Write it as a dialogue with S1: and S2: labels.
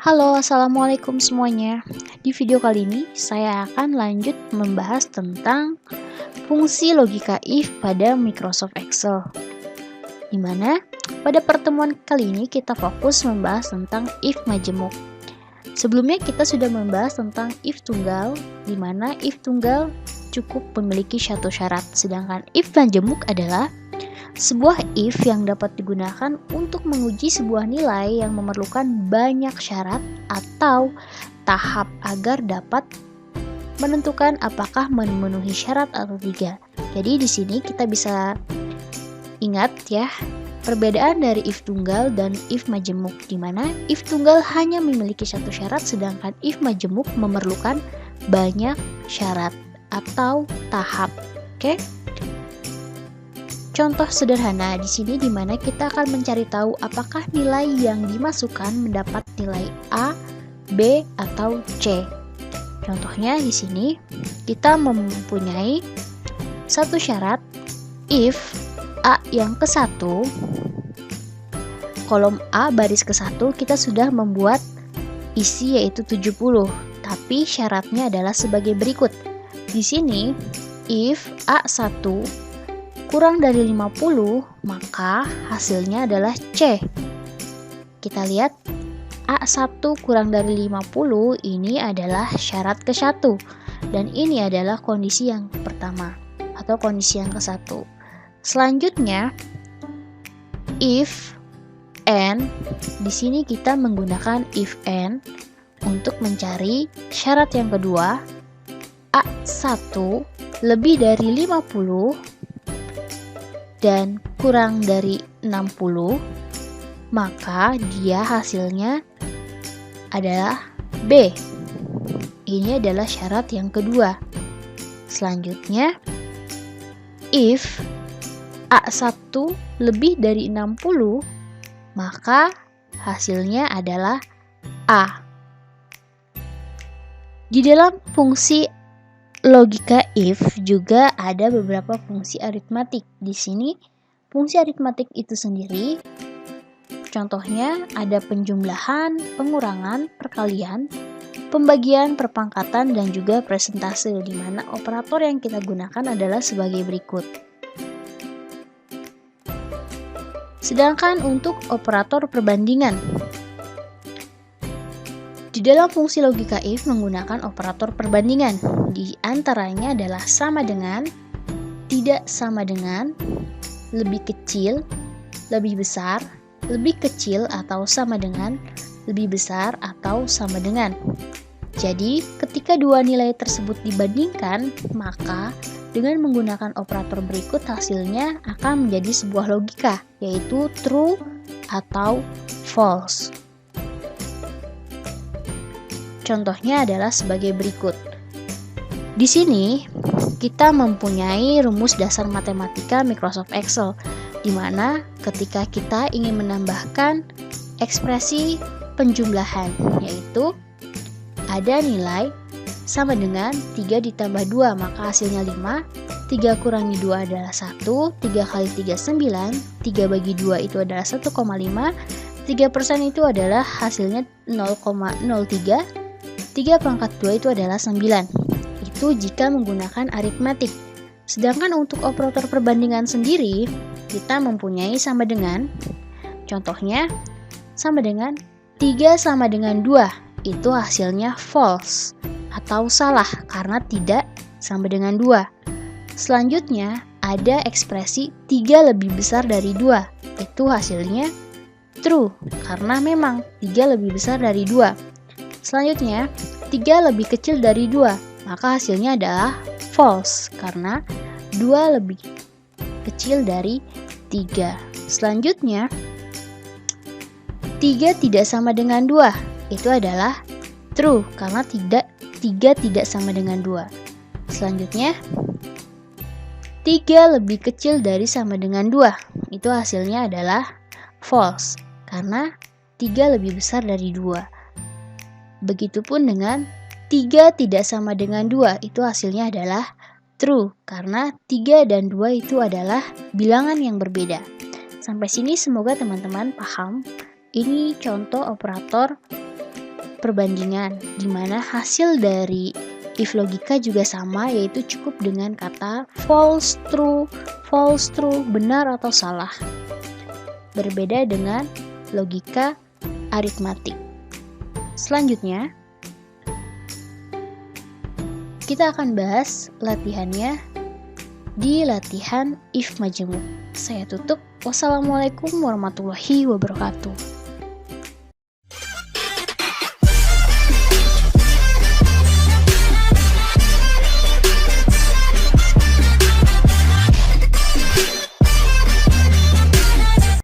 S1: Halo, assalamualaikum semuanya. Di video kali ini, saya akan lanjut membahas tentang fungsi logika if pada Microsoft Excel. Di mana pada pertemuan kali ini kita fokus membahas tentang if majemuk. Sebelumnya kita sudah membahas tentang if tunggal, di mana if tunggal cukup memiliki satu syarat, sedangkan if majemuk adalah sebuah if yang dapat digunakan untuk menguji sebuah nilai yang memerlukan banyak syarat atau tahap agar dapat menentukan apakah memenuhi syarat atau tidak. Jadi di sini kita bisa ingat ya, perbedaan dari if tunggal dan if majemuk, di mana if tunggal hanya memiliki satu syarat, sedangkan if majemuk memerlukan banyak syarat atau tahap. Oke? Contoh sederhana di sini di mana kita akan mencari tahu apakah nilai yang dimasukkan mendapat nilai A, B, atau C. Contohnya di sini kita mempunyai satu syarat if A yang ke-1, kolom A baris ke-1 kita sudah membuat isi yaitu 70, tapi syaratnya adalah sebagai berikut. Di sini if A1 kurang dari 50, maka hasilnya adalah C. Kita lihat A1 kurang dari 50 ini adalah syarat ke-1, dan ini adalah kondisi yang pertama atau kondisi yang ke-1. Selanjutnya if n, di sini kita menggunakan if n untuk mencari syarat yang kedua, A1 lebih dari 50 dan kurang dari 60, maka dia hasilnya adalah B. Ini adalah syarat yang kedua. Selanjutnya, if A1 lebih dari 60, maka hasilnya adalah A. Di dalam fungsi logika if juga ada beberapa fungsi aritmatik. Di sini fungsi aritmatik itu sendiri contohnya ada penjumlahan, pengurangan, perkalian, pembagian, perpangkatan, dan juga presentase, di mana operator yang kita gunakan adalah sebagai berikut. Sedangkan untuk operator perbandingan, di dalam fungsi logika if menggunakan operator perbandingan. Di antaranya adalah sama dengan, tidak sama dengan, lebih kecil, lebih besar, lebih kecil atau sama dengan, lebih besar atau sama dengan. Jadi, ketika dua nilai tersebut dibandingkan, maka dengan menggunakan operator berikut hasilnya akan menjadi sebuah logika, yaitu true atau false. Contohnya adalah sebagai berikut. Di sini kita mempunyai rumus dasar matematika Microsoft Excel, di mana ketika kita ingin menambahkan ekspresi penjumlahan, yaitu ada nilai sama dengan 3 ditambah 2, maka hasilnya 5, 3 kurangi 2 adalah 1, 3 kali 3 9, 3 bagi 2 itu adalah 1,5, 3% itu adalah hasilnya 0,03, 3 pangkat 2 itu adalah 9. Itu jika menggunakan aritmatik. Sedangkan untuk operator perbandingan sendiri, kita mempunyai sama dengan, contohnya sama dengan 3 sama dengan 2, itu hasilnya false atau salah karena tidak sama dengan 2. Selanjutnya ada ekspresi 3 lebih besar dari 2, itu hasilnya true karena memang 3 lebih besar dari 2. Selanjutnya, 3 lebih kecil dari 2, maka hasilnya adalah false karena 2 lebih kecil dari 3. Selanjutnya, 3 tidak sama dengan 2, itu adalah true karena 3 tidak sama dengan 2. Selanjutnya, 3 lebih kecil dari sama dengan 2, itu hasilnya adalah false karena 3 lebih besar dari 2. Begitupun dengan 3 tidak sama dengan 2, itu hasilnya adalah true, karena 3 dan 2 itu adalah bilangan yang berbeda. Sampai sini semoga teman-teman paham. Ini contoh operator
S2: perbandingan, di mana hasil dari if logika juga sama, yaitu cukup dengan kata false, true, benar atau salah. Berbeda dengan logika aritmatik. Selanjutnya, kita akan bahas latihannya di latihan if majemuk. Saya tutup. Wassalamualaikum warahmatullahi wabarakatuh.